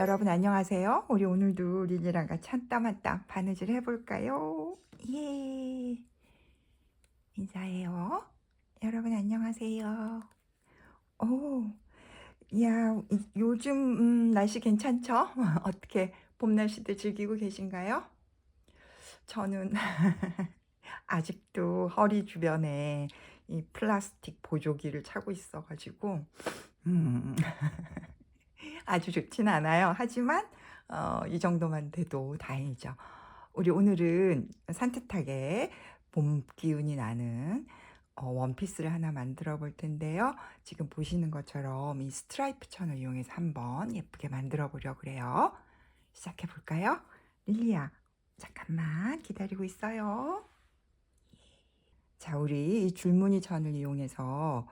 여러분 안녕하세요. 우리 오늘도 릴리랑 같이 한 땀 한 땀 바느질 해볼까요? 예. 인사해요. 여러분 안녕하세요. 오, 야, 요즘 날씨 괜찮죠? 어떻게 봄 날씨들 즐기고 계신가요? 저는 아직도 허리 주변에 이 플라스틱 보조기를 차고 있어가지고 음, 아주 좋진 않아요. 하지만 이 정도만 돼도 다행이죠. 우리 오늘은 산뜻하게 봄 기운이 나는 원피스를 하나 만들어 볼 텐데요. 지금 보시는 것처럼 이 스트라이프 천을 이용해서 한번 예쁘게 만들어 보려고 그래요. 시작해 볼까요? 릴리야, 잠깐만 기다리고 있어요. 자, 우리 이 줄무늬 천을 이용해서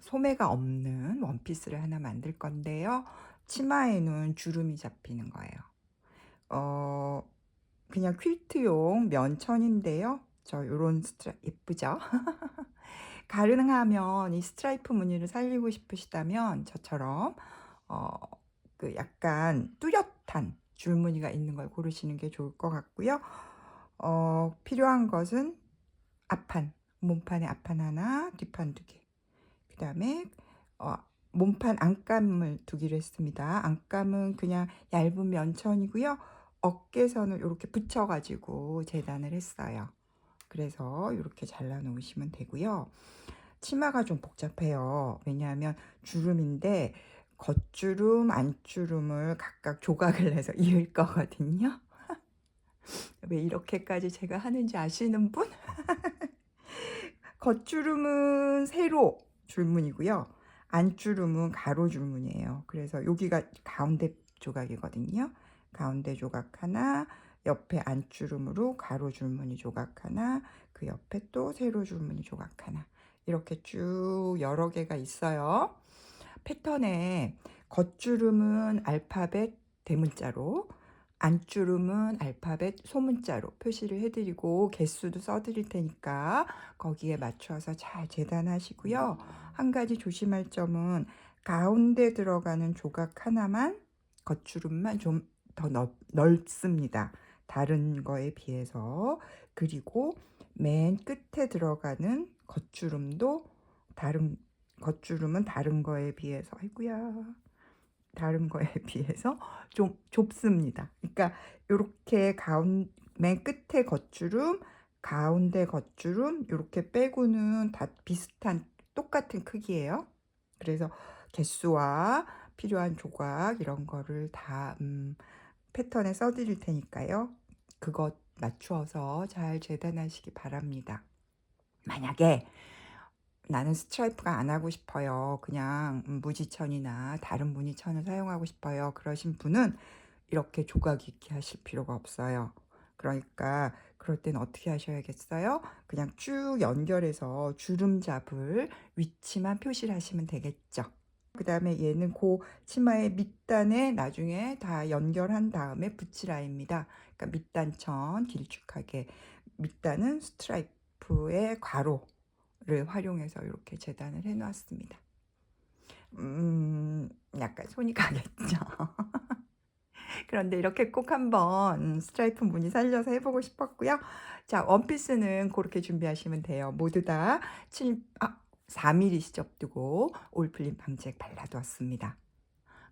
소매가 없는 원피스를 하나 만들 건데요. 치마에는 주름이 잡히는 거예요. 어, 그냥 퀼트용 면천인데요. 저 요런 예쁘죠? 가능하면 이 스트라이프 무늬를 살리고 싶으시다면 저처럼 어, 그 약간 뚜렷한 줄무늬가 있는 걸 고르시는 게 좋을 것 같고요. 필요한 것은 앞판, 몸판에 앞판 하나, 뒷판 두 개. 그 다음에 몸판 안감을 두기로 했습니다. 안감은 그냥 얇은 면천이고요. 어깨선을 이렇게 붙여가지고 재단을 했어요. 그래서 이렇게 잘라 놓으시면 되고요. 치마가 좀 복잡해요. 왜냐하면 주름인데 겉주름, 안주름을 각각 조각을 내서 이을 거거든요. 왜 이렇게까지 제가 하는지 아시는 분? 겉주름은 세로 줄무늬고요. 안주름은 가로 줄무늬예요. 그래서 여기가 가운데 조각이거든요. 가운데 조각 하나, 옆에 안주름으로 가로 줄무늬 조각 하나, 그 옆에 또 세로 줄무늬 조각 하나. 이렇게 쭉 여러 개가 있어요. 패턴에 겉주름은 알파벳 대문자로, 안주름은 알파벳 소문자로 표시를 해드리고 개수도 써드릴 테니까 거기에 맞춰서 잘 재단하시고요. 한 가지 조심할 점은 가운데 들어가는 조각 하나만 겉주름만 좀 더 넓습니다. 다른 거에 비해서. 그리고 맨 끝에 들어가는 겉주름도 겉주름은 다른 거에 비해서 다른 거에 비해서 좀 좁습니다. 그러니까 이렇게 맨 끝에 겉주름, 가운데 겉주름 이렇게 빼고는 다 비슷한 똑같은 크기예요. 그래서 개수와 필요한 조각 이런 거를 다 패턴에 써드릴 테니까요. 그것 맞추어서 잘 재단하시기 바랍니다. 만약에 나는 스트라이프가 안 하고 싶어요. 그냥 무지천이나 다른 무늬천을 사용하고 싶어요. 그러신 분은 이렇게 조각 있게 하실 필요가 없어요. 그러니까 그럴 땐 어떻게 하셔야겠어요? 그냥 쭉 연결해서 주름 잡을 위치만 표시를 하시면 되겠죠. 그 다음에 얘는 치마의 밑단에 나중에 다 연결한 다음에 붙일 아이입니다. 그러니까 밑단천 길쭉하게 밑단은 스트라이프의 가로를 활용해서 이렇게 재단을 해 놨습니다. 약간 손이 가겠죠. 그런데 이렇게 꼭 한번 스트라이프 무늬 살려서 해보고 싶었고요. 자, 원피스는 그렇게 준비하시면 돼요. 모두 다 4mm 시접 두고 올플림 방지액 발라두었습니다.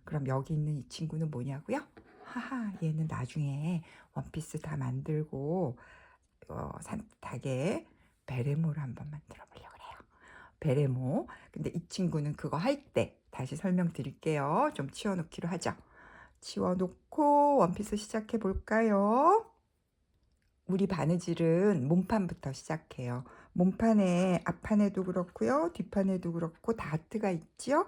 그럼 여기 있는 이 친구는 뭐냐고요? 하하, 얘는 나중에 원피스 다 만들고 산뜻하게 베레모를 한번 만들어 보려고 그래요. 베레모. 근데 이 친구는 그거 할 때 다시 설명드릴게요. 좀 치워놓기로 하죠. 치워놓고 원피스 시작해 볼까요? 우리 바느질은 몸판부터 시작해요. 몸판에 앞판에도 그렇고요. 뒷판에도 그렇고 다트가 있죠?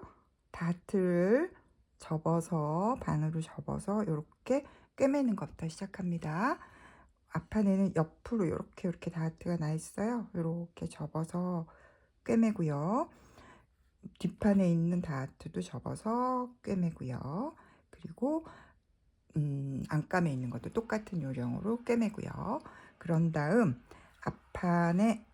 다트를 접어서 반으로 접어서 이렇게 꿰매는 것부터 시작합니다. 앞판에는 옆으로 이렇게 다트가 나 있어요. 이렇게 접어서 꿰매고요. 뒷판에 있는 다트도 접어서 꿰매고요. 그리고 안감에 있는 것도 똑같은 요령으로 꿰매고요. 그런 다음 앞판에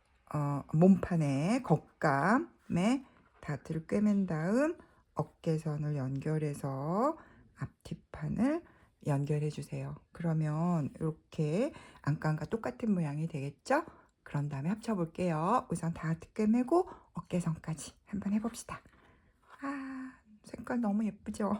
몸판에 겉감에 다트를 꿰맨 다음 어깨선을 연결해서 앞뒷판을 연결해 주세요. 그러면 이렇게 안감과 똑같은 모양이 되겠죠? 그런 다음에 합쳐 볼게요. 우선 다트 꿰매고 어깨선까지 한번 해봅시다. 아, 색깔 너무 예쁘죠?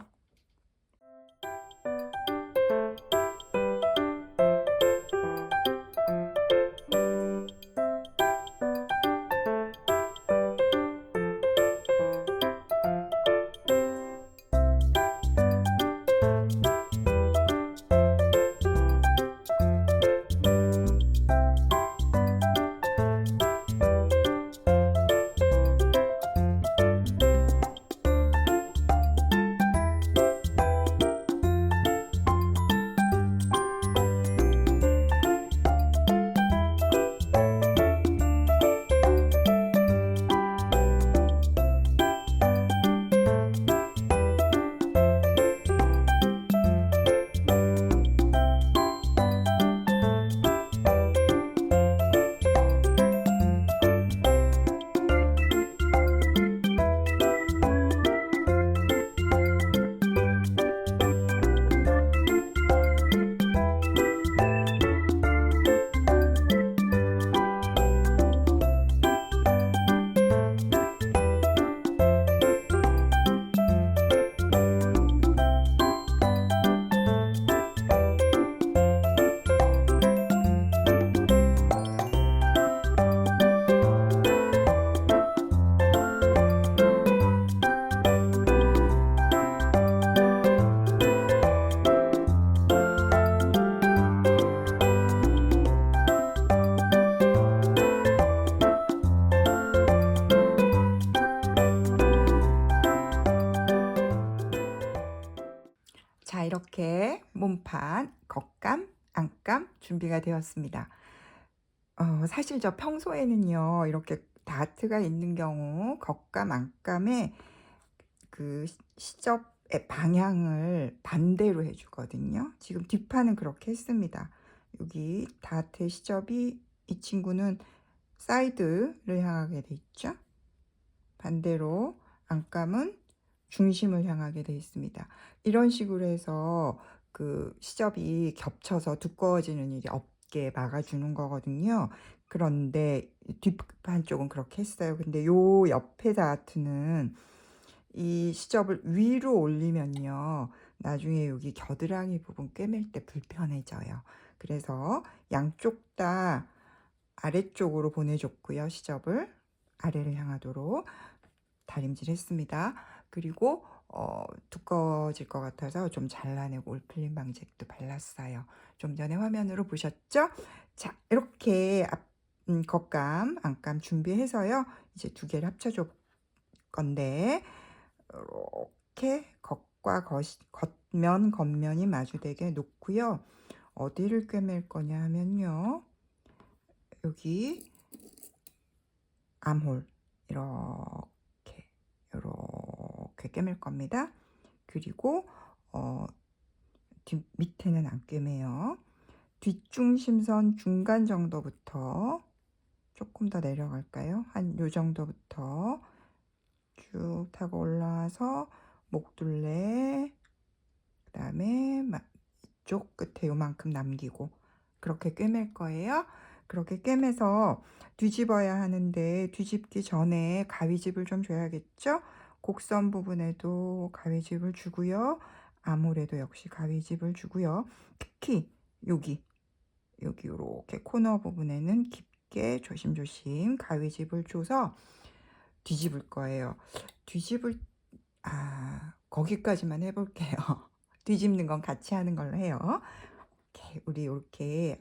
자, 이렇게 몸판, 겉감, 안감 준비가 되었습니다. 사실 저 평소에는요, 이렇게 다트가 있는 경우 겉감, 안감에 그 시접의 방향을 반대로 해주거든요. 지금 뒷판은 그렇게 했습니다. 여기 다트의 시접이 이 친구는 사이드를 향하게 돼 있죠. 반대로 안감은 중심을 향하게 돼 있습니다. 이런 식으로 해서 그 시접이 겹쳐서 두꺼워지는 일이 없게 막아주는 거거든요. 그런데 뒷판 쪽은 그렇게 했어요. 근데 요 옆에 다트는 이 시접을 위로 올리면요, 나중에 여기 겨드랑이 부분 꿰맬 때 불편해져요. 그래서 양쪽 다 아래쪽으로 보내줬고요. 시접을 아래를 향하도록 다림질 했습니다. 그리고 두꺼워질 것 같아서 좀 잘라내고 올플린 방잭도 발랐어요. 좀 전에 화면으로 보셨죠? 자, 이렇게 겉감, 안감 준비해서요. 이제 두 개를 합쳐줄 건데, 이렇게 겉과 겉면, 겉면이 마주되게 놓고요. 어디를 꿰맬 거냐 하면요, 여기 암홀 이렇게 꿰맬 겁니다. 그리고 밑에는 안 꿰매요. 뒷중심선 중간 정도부터 조금 더 내려갈까요? 한 요 정도부터 쭉 타고 올라와서 목둘레, 그 다음에 이쪽 끝에 요만큼 남기고 그렇게 꿰맬 거예요. 그렇게 꿰매서 뒤집어야 하는데 뒤집기 전에 가위집을 좀 줘야겠죠? 곡선 부분에도 가위집을 주고요. 아몰에도 역시 가위집을 주고요. 특히 여기 이렇게 코너 부분에는 깊게 조심조심 가위집을 줘서 뒤집을 거예요. 거기까지만 해볼게요. 뒤집는 건 같이 하는 걸로 해요. 우리 이렇게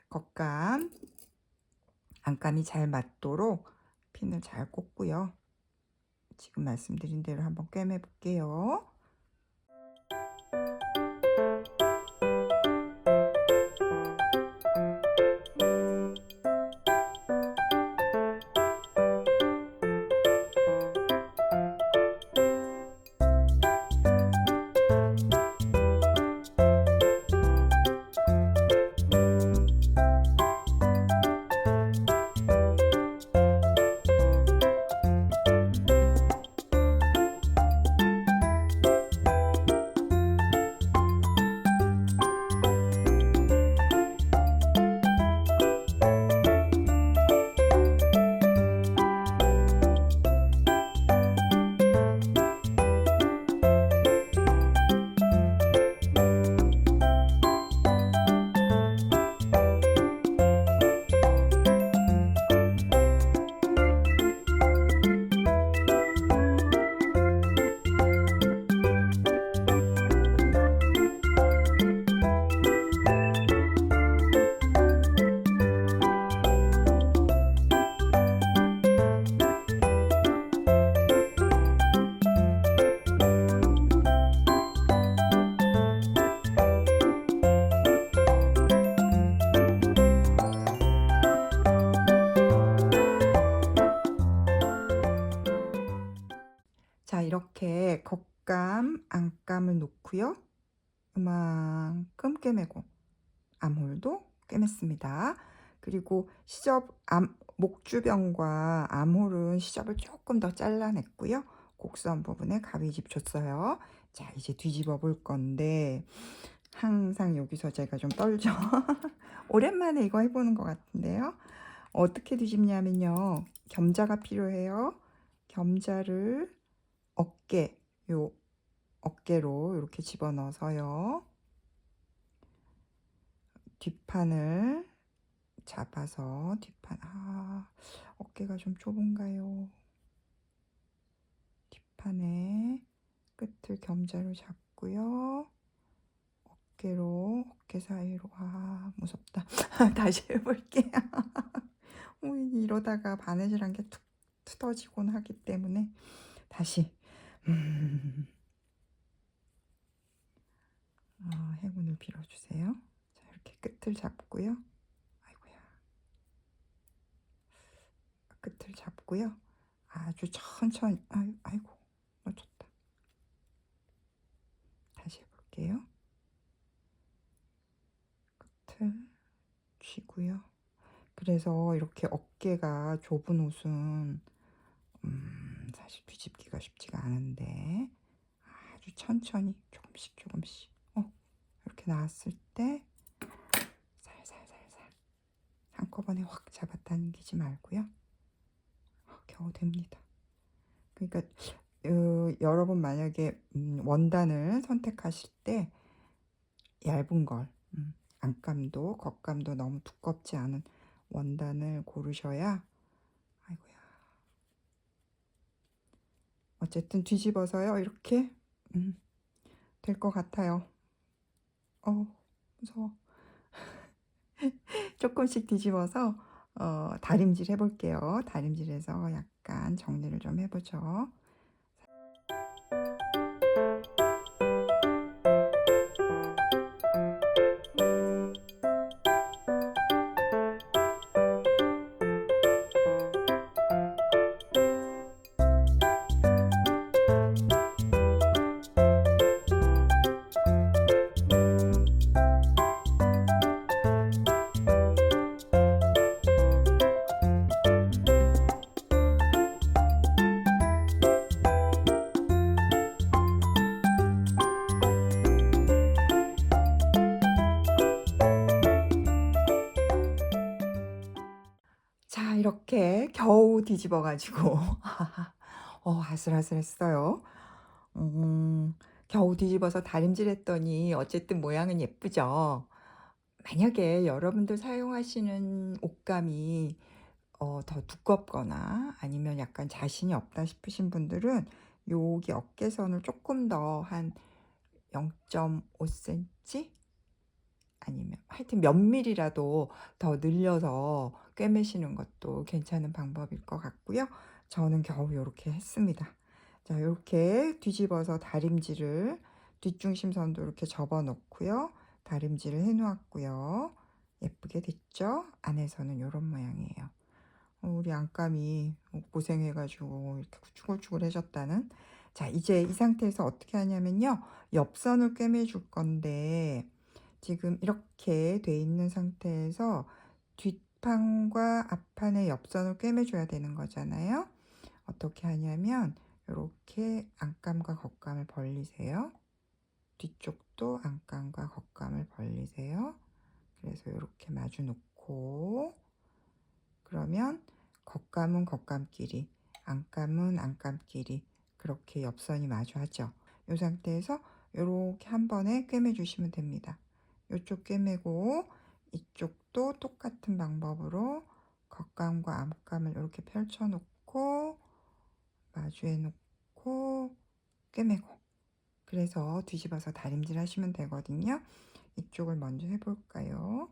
겉감, 안감이 잘 맞도록 핀을 잘 꽂고요. 지금 말씀드린 대로 한번 꿰매 볼게요. 안감을 놓고요. 이만큼 꿰매고 암홀도 꿰맸습니다. 그리고 목 주변과 암홀은 시접을 조금 더 잘라냈고요. 곡선 부분에 가위집 줬어요. 자, 이제 뒤집어 볼 건데 항상 여기서 제가 좀 떨죠. 오랜만에 이거 해보는 것 같은데요. 어떻게 뒤집냐면요. 겸자가 필요해요. 겸자를 어깨로 이렇게 집어넣어서요. 뒷판을 잡아서 어깨가 좀 좁은가요? 뒷판에 끝을 겸자로 잡고요. 어깨 사이로. 무섭다. 다시 해볼게요. 이러다가 바느질한 게 툭 터지곤 하기 때문에 다시 행운을 빌어주세요. 자, 이렇게 끝을 잡고요. 끝을 잡고요. 아주 천천히. 아이고, 놓쳤다. 다시 해볼게요. 끝을 쥐고요. 그래서 이렇게 어깨가 좁은 옷은 사실 뒤집기가 쉽지가 않은데 아주 천천히 조금씩 이렇게 나왔을 때 살살 한꺼번에 확 잡아당기지 말고요. 겨우 됩니다. 그러니까 여러분 만약에 원단을 선택하실 때 얇은 걸 안감도 겉감도 너무 두껍지 않은 원단을 고르셔야. 아이고야. 어쨌든 뒤집어서요. 이렇게 될 것 같아요. 무서워. 조금씩 뒤집어서 다림질 해볼게요. 다림질해서 약간 정리를 좀 해보죠. 자, 이렇게 겨우 뒤집어 가지고 아슬아슬했어요. 겨우 뒤집어서 다림질 했더니 어쨌든 모양은 예쁘죠. 만약에 여러분들 사용하시는 옷감이 더 두껍거나 아니면 약간 자신이 없다 싶으신 분들은 여기 어깨선을 조금 더 한 0.5cm 아니면 하여튼 몇 밀이라도 더 늘려서 꿰매시는 것도 괜찮은 방법일 것 같고요. 저는 겨우 이렇게 했습니다. 자, 이렇게 뒤집어서 다림질을 뒷중심선도 이렇게 접어 놓고요. 다림질을 해 놓았고요. 예쁘게 됐죠? 안에서는 이런 모양이에요. 우리 안감이 고생해가지고 이렇게 추글추글해졌다는. 자, 이제 이 상태에서 어떻게 하냐면요. 옆선을 꿰매 줄 건데 지금 이렇게 돼 있는 상태에서 뒷판과 앞판의 옆선을 꿰매 줘야 되는 거잖아요. 어떻게 하냐면 이렇게 안감과 겉감을 벌리세요. 뒤쪽도 안감과 겉감을 벌리세요. 그래서 이렇게 마주 놓고 그러면 겉감은 겉감끼리, 안감은 안감끼리 그렇게 옆선이 마주하죠. 이 상태에서 이렇게 한 번에 꿰매 주시면 됩니다. 이쪽 꿰매고 이쪽도 똑같은 방법으로 겉감과 앞감을 이렇게 펼쳐 놓고 마주해 놓고 꿰매고, 그래서 뒤집어서 다림질 하시면 되거든요. 이쪽을 먼저 해볼까요?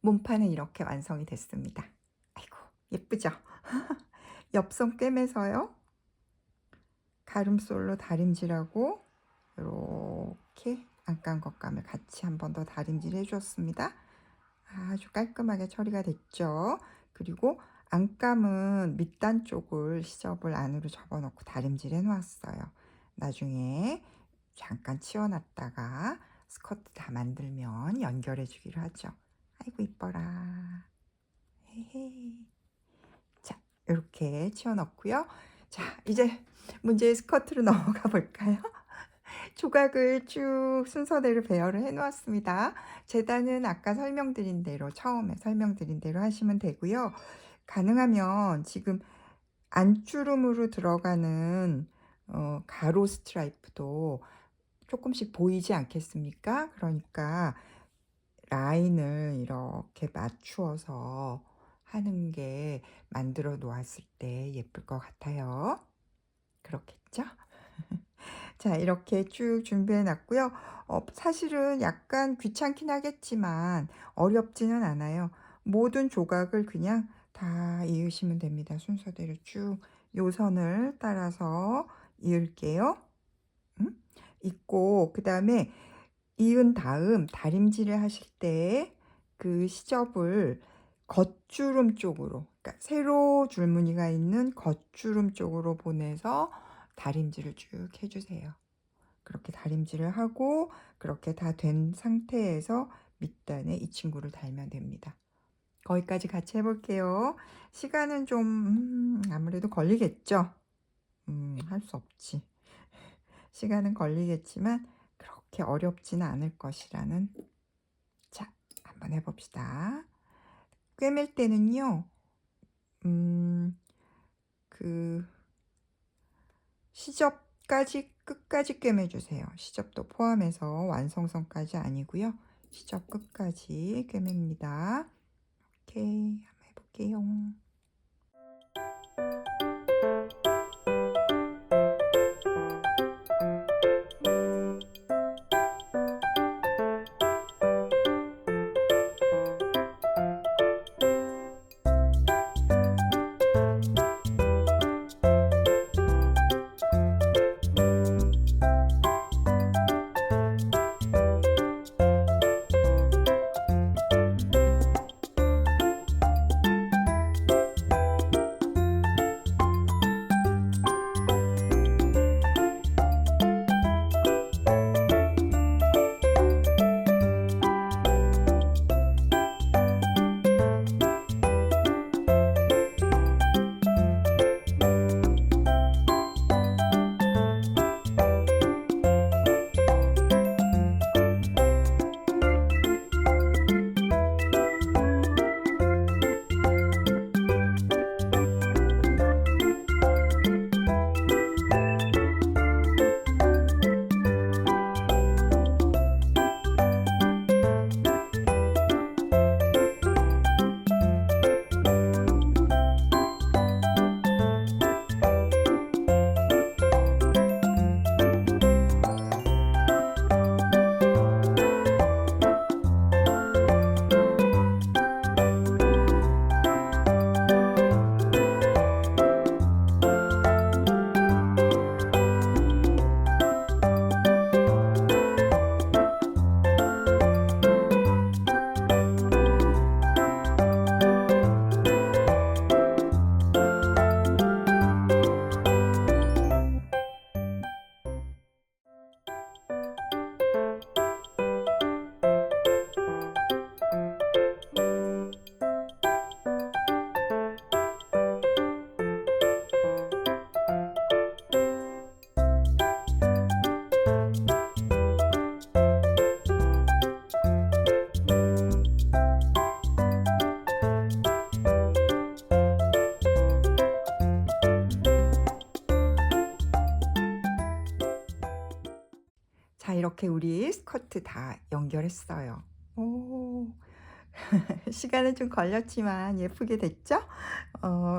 몸판은 이렇게 완성이 됐습니다. 아이고 예쁘죠? 옆선 꿰매서요. 가름솔로 다림질하고 이렇게 안감겉감을 같이 한 번 더 다림질 해주었습니다. 아주 깔끔하게 처리가 됐죠. 그리고 안감은 밑단 쪽을 시접을 안으로 접어놓고 다림질 해놓았어요. 나중에 잠깐 치워놨다가 스커트 다 만들면 연결해 주기로 하죠. 아이고 이뻐라. 헤헤. 자, 이렇게 치워놓고요. 자, 이제 문제의 스커트로 넘어가 볼까요? 조각을 쭉 순서대로 배열을 해 놓았습니다. 재단은 아까 설명드린 대로, 처음에 설명드린 대로 하시면 되고요. 가능하면 지금 안주름으로 들어가는 가로 스트라이프도 조금씩 보이지 않겠습니까? 그러니까 라인을 이렇게 맞추어서 하는 게 만들어 놓았을 때 예쁠 것 같아요. 그렇겠죠? 자, 이렇게 쭉 준비해 놨고요. 사실은 약간 귀찮긴 하겠지만 어렵지는 않아요. 모든 조각을 그냥 다 이으시면 됩니다. 순서대로 쭉 요 선을 따라서 이을게요. 있고 그다음에 이은 다음 다림질을 하실 때 그 시접을 겉주름 쪽으로, 그러니까 세로 줄무늬가 있는 겉주름 쪽으로 보내서 다림질을 쭉 해주세요. 그렇게 다림질을 하고 그렇게 다 된 상태에서 밑단에 이 친구를 달면 됩니다. 거기까지 같이 해볼게요. 시간은 좀 아무래도 걸리겠죠. 할 수 없지. 시간은 걸리겠지만 그렇게 어렵지는 않을 것이라는. 자, 한번 해봅시다. 꿰맬 때는요, 그 시접까지 끝까지 꿰매주세요. 시접도 포함해서 완성선까지 아니고요. 시접 끝까지 꿰맵니다. 이렇게 한번 해볼게요. 자, 이렇게 우리 스커트 다 연결했어요. 오. 시간은 좀 걸렸지만 예쁘게 됐죠?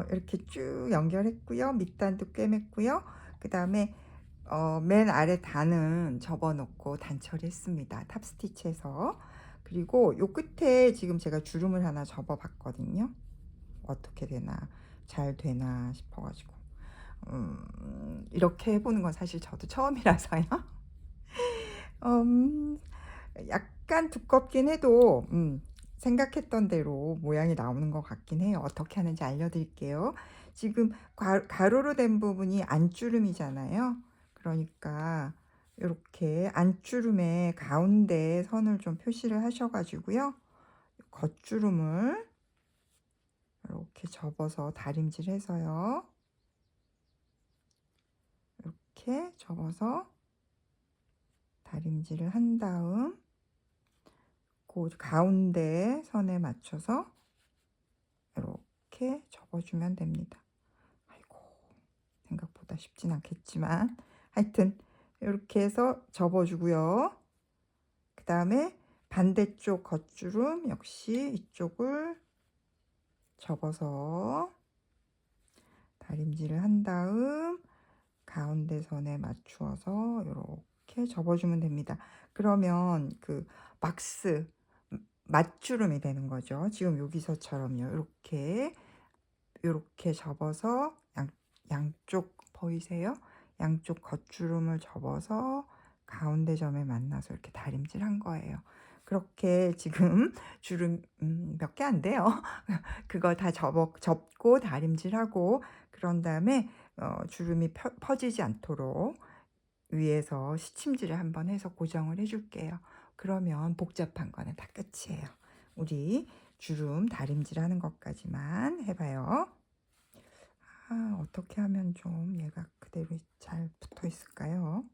이렇게 쭉 연결했고요. 밑단도 꿰맸고요. 그 다음에 맨 아래 단은 접어놓고 단처리했습니다. 탑스티치해서. 그리고 요 끝에 지금 제가 주름을 하나 접어 봤거든요. 어떻게 되나, 잘 되나 싶어 가지고. 이렇게 해 보는 건 사실 저도 처음이라서요. 음 약간 두껍긴 해도 생각했던 대로 모양이 나오는 것 같긴 해요. 어떻게 하는지 알려드릴게요. 지금 가로로 된 부분이 안주름이잖아요. 그러니까 요렇게 안주름의 가운데 선을 좀 표시를 하셔 가지고요. 겉주름을 이렇게 접어서 다림질해서요. 이렇게 접어서 다림질을 한 다음 그 가운데 선에 맞춰서 이렇게 접어주면 됩니다. 아이고, 생각보다 쉽진 않겠지만 하여튼 이렇게 해서 접어주고요. 그 다음에 반대쪽 겉주름 역시 이쪽을 접어서 다림질을 한 다음 가운데 선에 맞추어서 이렇게 접어주면 됩니다. 그러면 그 박스 맞주름이 되는 거죠. 지금 여기서처럼요. 이렇게 접어서 양쪽 보이세요? 양쪽 겉주름을 접어서 가운데 점에 만나서 이렇게 다림질 한 거예요. 그렇게 지금 주름 몇 개 안 돼요. 그거 다 접고 다림질하고 그런 다음에 주름이 퍼지지 않도록 위에서 시침질을 한번 해서 고정을 해 줄게요. 그러면 복잡한 거는 다 끝이에요. 우리 주름 다림질 하는 것까지만 해 봐요. 어떻게 하면 좀 얘가 그대로 잘 붙어 있을까요?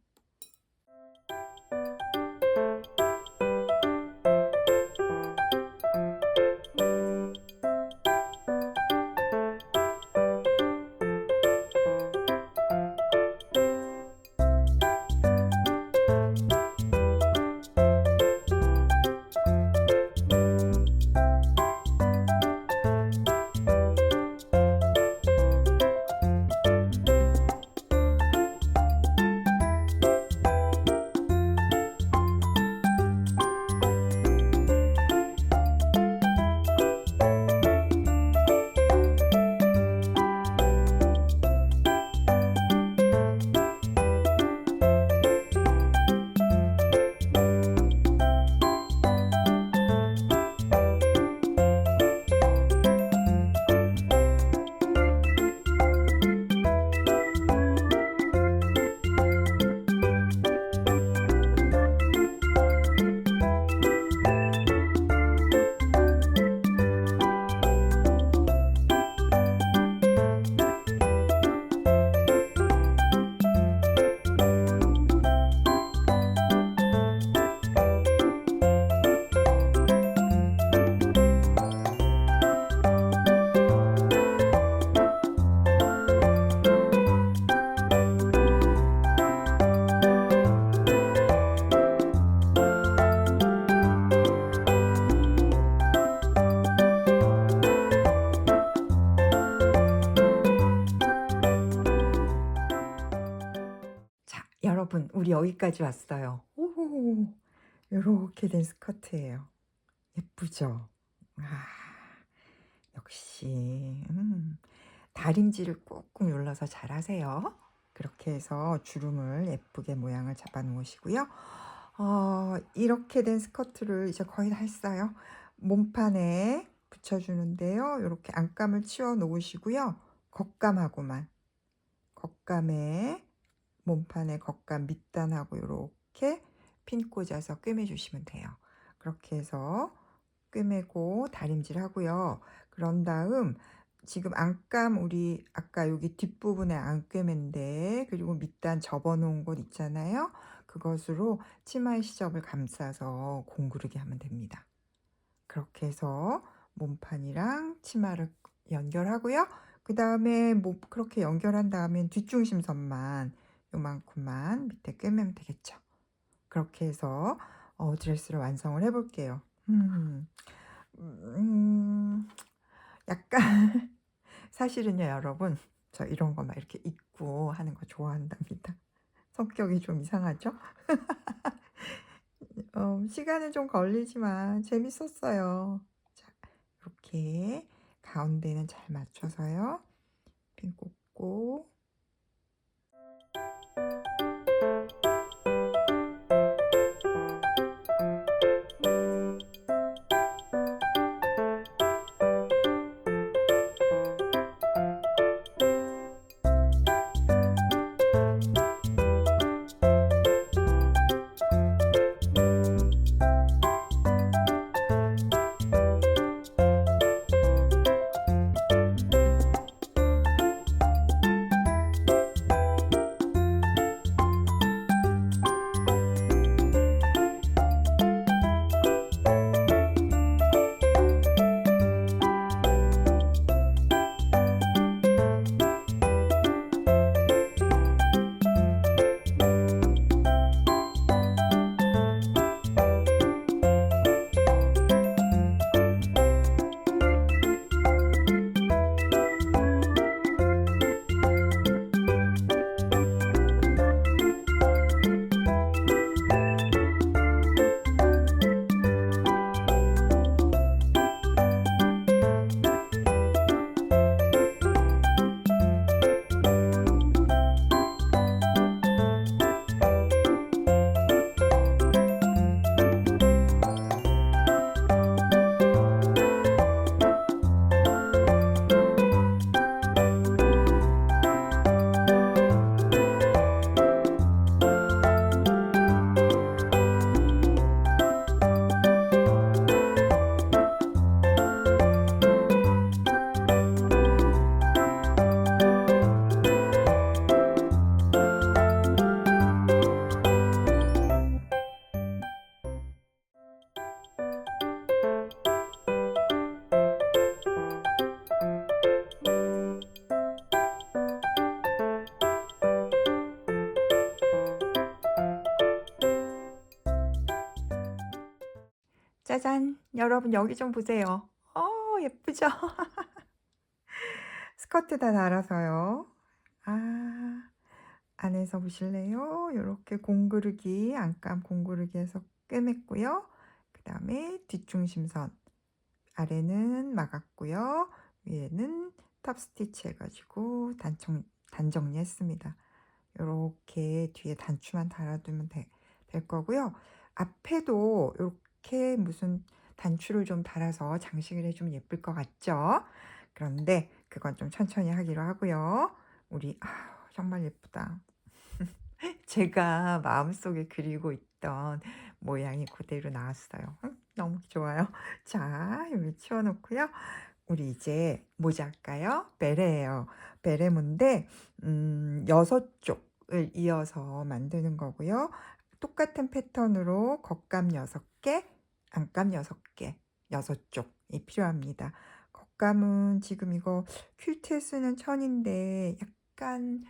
자, 여러분, 우리 여기까지 왔어요. 오, 요렇게 된 스커트예요. 예쁘죠? 아, 역시 다림질을 꾹꾹 눌러서 잘하세요. 그렇게 해서 주름을 예쁘게 모양을 잡아 놓으시고요. 이렇게 된 스커트를 이제 거의 다 했어요. 몸판에 붙여주는데요. 이렇게 안감을 치워 놓으시고요. 겉감에 몸판에 겉감 밑단하고 이렇게 핀 꽂아서 꿰매주시면 돼요. 그렇게 해서 꿰매고 다림질 하고요. 그런 다음 지금 안감 우리 아까 여기 뒷부분에 안 꿰맨데 그리고 밑단 접어 놓은 곳 있잖아요. 그것으로 치마의 시접을 감싸서 공구르게 하면 됩니다. 그렇게 해서 몸판이랑 치마를 연결하고요. 그 다음에 뭐 그렇게 연결한 다음에 뒷중심선만 요만큼만 밑에 꿰매면 되겠죠. 그렇게 해서 드레스를 완성을 해 볼게요. 약간 사실은요 여러분, 저 이런 거 막 이렇게 입고 하는 거 좋아한답니다. 성격이 좀 이상하죠? 시간은 좀 걸리지만 재밌었어요. 자, 이렇게 가운데는 잘 맞춰서요. 핀 꽂고. 짜잔! 여러분 여기 좀 보세요. 예쁘죠? 스커트 다 달아서요. 아, 안에서 보실래요? 요렇게 공구르기, 안감 공구르기에서 꿰맸고요. 그다음에 뒷중심선 아래는 막았고요. 위에는 탑 스티치 해가지고 단정리했습니다. 요렇게 뒤에 단추만 달아두면 될 거고요. 앞에도 요렇게 무슨 단추를 좀 달아서 장식을 해주면 예쁠 것 같죠? 그런데 그건 좀 천천히 하기로 하고요. 우리 정말 예쁘다. 제가 마음속에 그리고 있던 모양이 그대로 나왔어요. 너무 좋아요. 자, 여기 치워놓고요. 우리 이제 모자 할까요? 베레예요. 베레모인데 6쪽을 이어서 만드는 거고요. 똑같은 패턴으로 겉감 6개, 안감 6개, 6쪽이 필요합니다. 겉감은 지금 이거 퀼트에 쓰는 천인데 약간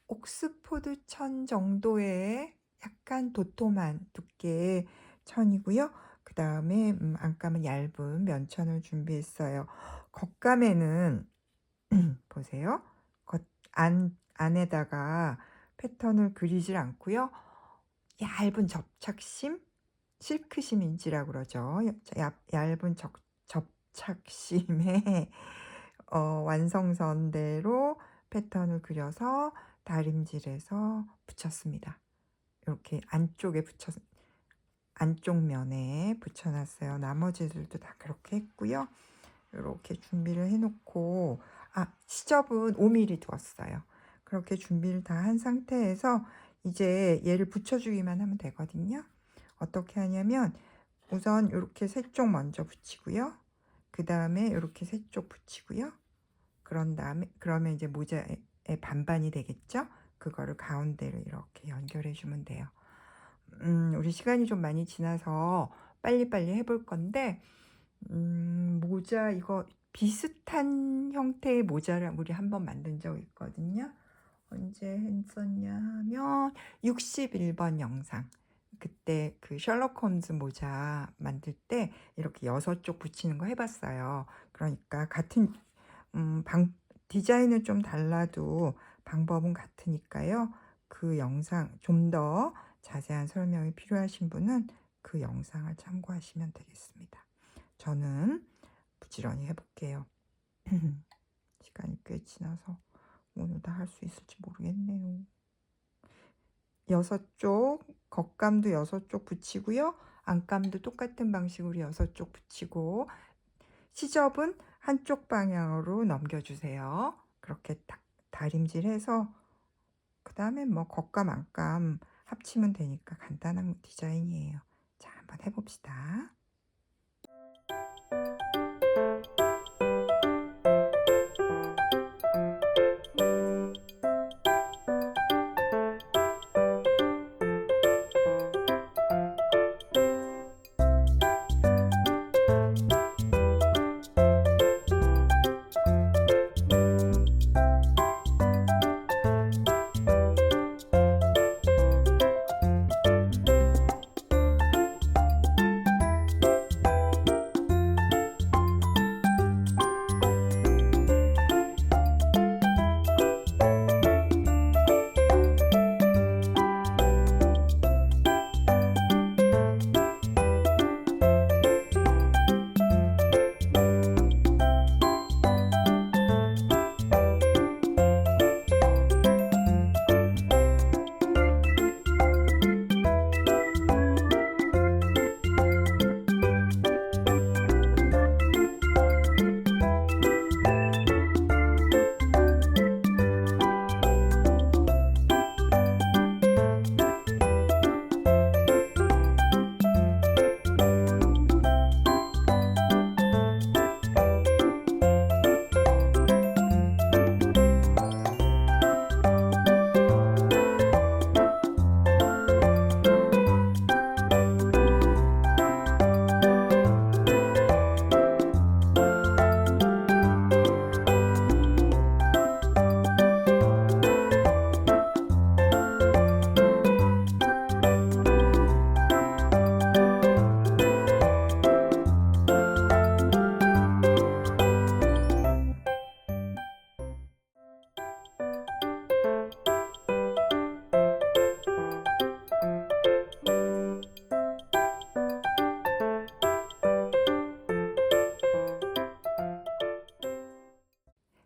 옥스포드 천 정도의 약간 도톰한 두께의 천이고요. 그 다음에 안감은 얇은 면천을 준비했어요. 겉감에는 보세요. 안에다가 패턴을 그리질 않고요. 얇은 접착심, 실크심 인지라고 그러죠. 얇은 접착심에 완성선대로 패턴을 그려서 다림질해서 붙였습니다. 이렇게 안쪽 면에 붙여놨어요. 나머지들도 다 그렇게 했고요. 이렇게 준비를 해놓고 시접은 5mm 두었어요. 그렇게 준비를 다 한 상태에서 이제 얘를 붙여주기만 하면 되거든요. 어떻게 하냐면 우선 이렇게 3쪽 먼저 붙이고요. 그 다음에 이렇게 3쪽 붙이고요. 그러면 이제 모자의 반반이 되겠죠? 그거를 가운데로 이렇게 연결해 주면 돼요. 우리 시간이 좀 많이 지나서 빨리빨리 해볼 건데 모자 이거 비슷한 형태의 모자를 우리 한번 만든 적 있거든요. 언제 했었냐 하면 61번 영상. 그때 그 셜록 홈즈 모자 만들 때 이렇게 6쪽 붙이는 거 해봤어요. 그러니까 같은 디자인은 좀 달라도 방법은 같으니까요. 그 영상 좀 더 자세한 설명이 필요하신 분은 그 영상을 참고하시면 되겠습니다. 저는 부지런히 해볼게요. 시간이 꽤 지나서 오늘 다 할 수 있을지 모르겠네요. 6쪽, 겉감도 6쪽 붙이고요. 안감도 똑같은 방식으로 6쪽 붙이고 시접은 한쪽 방향으로 넘겨주세요. 그렇게 다림질해서 그 다음에 뭐 겉감 안감 합치면 되니까 간단한 디자인이에요. 자, 한번 해봅시다.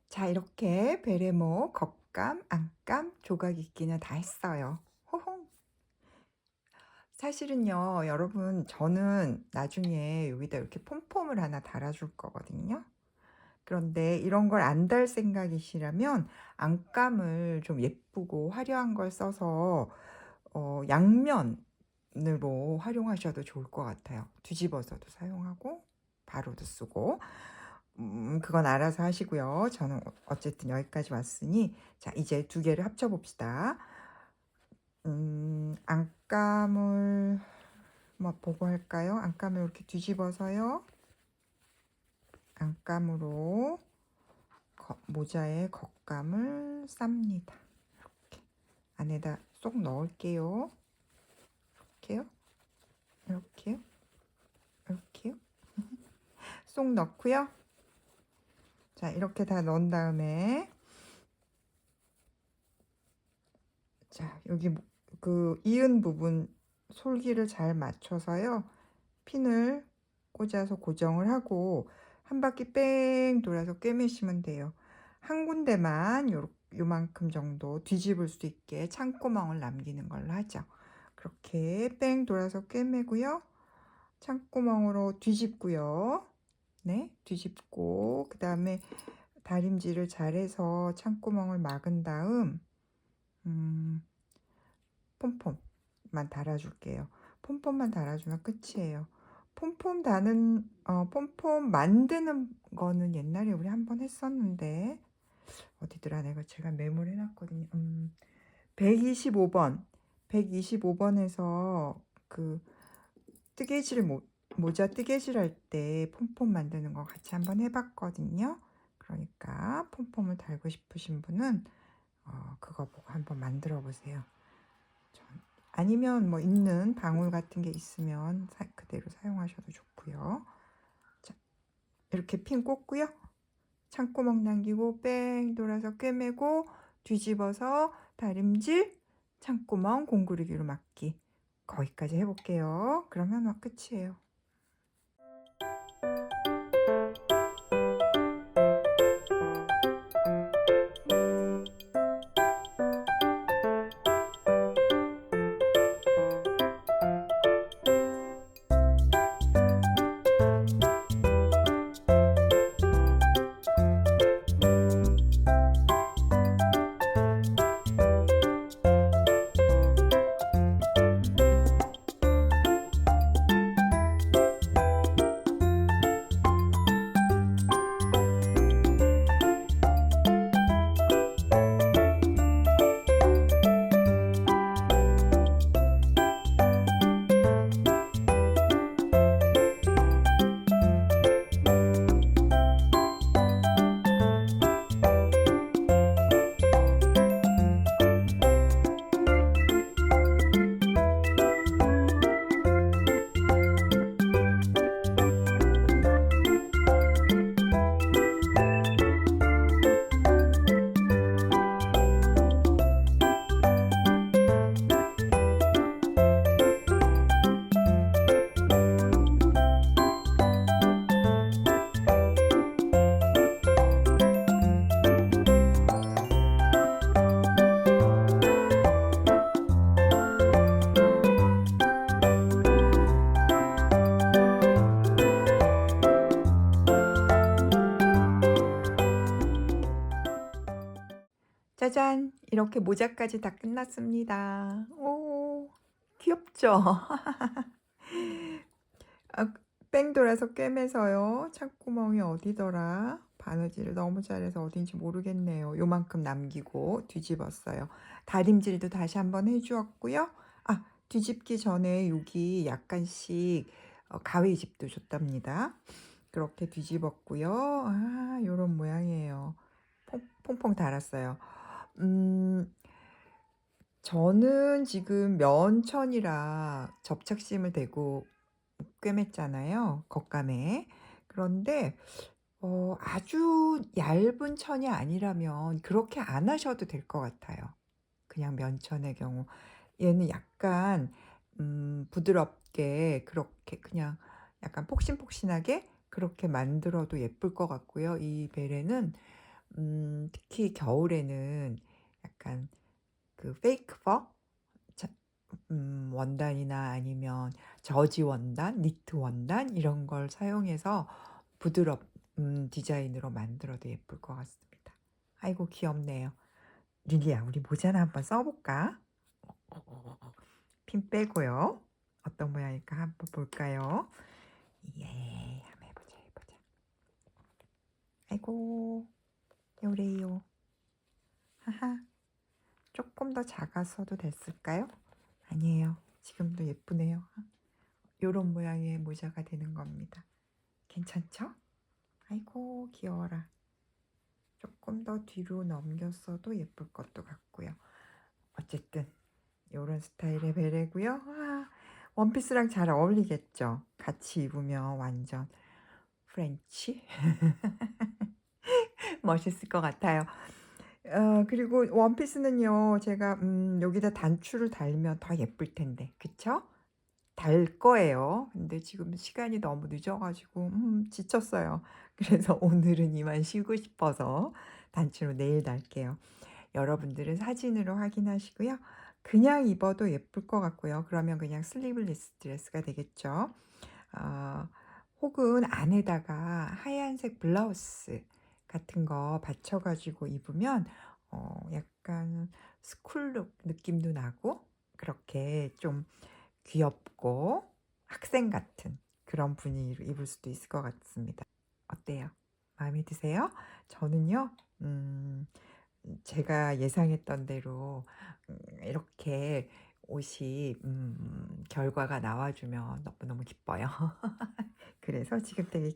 자, 이렇게 베레모, 겉감, 안감, 조각 입기는 다 했어요. 호홍. 사실은요, 여러분, 저는 나중에 여기다 이렇게 폼폼을 하나 달아줄 거거든요. 그런데 이런 걸 안 달 생각이시라면 안감을 좀 예쁘고 화려한 걸 써서 양면으로 활용하셔도 좋을 것 같아요. 뒤집어서도 사용하고 바로도 쓰고. 그건 알아서 하시고요. 저는 어쨌든 여기까지 왔으니 자, 이제 두 개를 합쳐 봅시다. 안감을 뭐 보고 할까요? 안감을 이렇게 뒤집어서요. 안감으로 모자에 겉감을 쌉니다. 이렇게 안에다 쏙 넣을게요. 이렇게요. 이렇게요. 이렇게요. 쏙 넣고요. 자, 이렇게 다 넣은 다음에 자, 여기 그 이은 부분 솔기를 잘 맞춰서요. 핀을 꽂아서 고정을 하고 한 바퀴 뺑 돌아서 꿰매시면 돼요. 한 군데만 요만큼 정도 뒤집을 수 있게 창구멍을 남기는 걸로 하죠. 그렇게 뺑 돌아서 꿰매고요. 창구멍으로 뒤집고요. 네, 뒤집고 그 다음에 다림질을 잘해서 창구멍을 막은 다음 폼폼만 달아줄게요. 폼폼만 달아주면 끝이에요. 폼폼 만드는 거는 옛날에 우리 한번 했었는데 어디더라? 내가 제가 메모를 해놨거든요. 125번 125번에서 그 뜨개질 모자 뜨개질 할 때 폼폼 만드는 거 같이 한번 해봤거든요. 그러니까 폼폼을 달고 싶으신 분은 그거 보고 한번 만들어 보세요. 아니면 뭐 있는 방울 같은 게 있으면 그대로 사용하셔도 좋고요. 자, 이렇게 핀 꽂고요. 창구멍 남기고 뺑 돌아서 꿰매고 뒤집어서 다림질 창구멍 공구르기로 막기 거기까지 해볼게요. 그러면 끝이에요. 짜잔! 이렇게 모자까지 다 끝났습니다. 오, 귀엽죠? 아, 뺑 돌아서 꿰매서요. 창구멍이 어디더라? 바느질을 너무 잘해서 어딘지 모르겠네요. 요만큼 남기고 뒤집었어요. 다림질도 다시 한번 해주었고요. 아, 뒤집기 전에 여기 약간씩 가위집도 줬답니다. 그렇게 뒤집었고요. 아, 요런 모양이에요. 퐁퐁 달았어요. 저는 지금 면천이라 접착심을 대고 꿰맸잖아요, 겉감에. 그런데 아주 얇은 천이 아니라면 그렇게 안 하셔도 될 것 같아요. 그냥 면천의 경우. 얘는 약간 부드럽게 그렇게 그냥 약간 폭신폭신하게 그렇게 만들어도 예쁠 것 같고요. 이 베레는 특히 겨울에는 약간 그 페이크 퍼 원단이나 아니면 저지 원단, 니트 원단 이런 걸 사용해서 디자인으로 만들어도 예쁠 것 같습니다. 아이고 귀엽네요. 릴리야, 우리 모자나 한번 써볼까? 핀 빼고요. 어떤 모양일까 한번 볼까요? 예, 한번 해보자, 해보자. 아이고, 요래요. 하하, 조금 더 작아서도 됐을까요? 아니에요. 지금도 예쁘네요. 요런 모양의 모자가 되는 겁니다. 괜찮죠? 아이고 귀여워라. 조금 더 뒤로 넘겼어도 예쁠 것도 같고요. 어쨌든 요런 스타일의 베레고요. 아, 원피스랑 잘 어울리겠죠? 같이 입으면 완전 프렌치? 멋있을 것 같아요. 그리고 원피스는요, 제가 여기다 단추를 달면 더 예쁠 텐데, 그쵸? 달 거예요. 근데 지금 시간이 너무 늦어가지고 지쳤어요. 그래서 오늘은 이만 쉬고 싶어서 단추로 내일 달게요. 여러분들은 사진으로 확인하시고요. 그냥 입어도 예쁠 것 같고요. 그러면 그냥 슬리브리스 드레스가 되겠죠. 어, 혹은 안에다가 하얀색 블라우스 같은 거 받쳐가지고 입으면 약간 스쿨룩 느낌도 나고 그렇게 좀 귀엽고 학생 같은 그런 분위기로 입을 수도 있을 것 같습니다. 어때요? 마음에 드세요? 저는요, 제가 예상했던 대로 이렇게 옷이 결과가 나와주면 너무너무 기뻐요. 그래서 지금 되게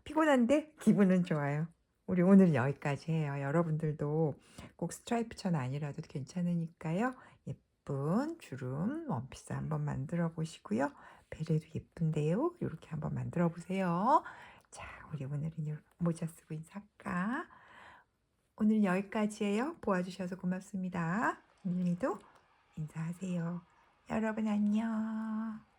피곤한데 기분은 좋아요. 우리 오늘 여기까지 해요. 여러분들도 꼭 스트라이프 천 아니라도 괜찮으니까요. 예쁜 주름 원피스 한번 만들어 보시고요. 베레도 예쁜데요. 이렇게 한번 만들어 보세요. 자, 우리 오늘은 모자 쓰고 인사할까? 오늘 여기까지예요. 보아주셔서 고맙습니다. 님도 인사하세요. 여러분 안녕.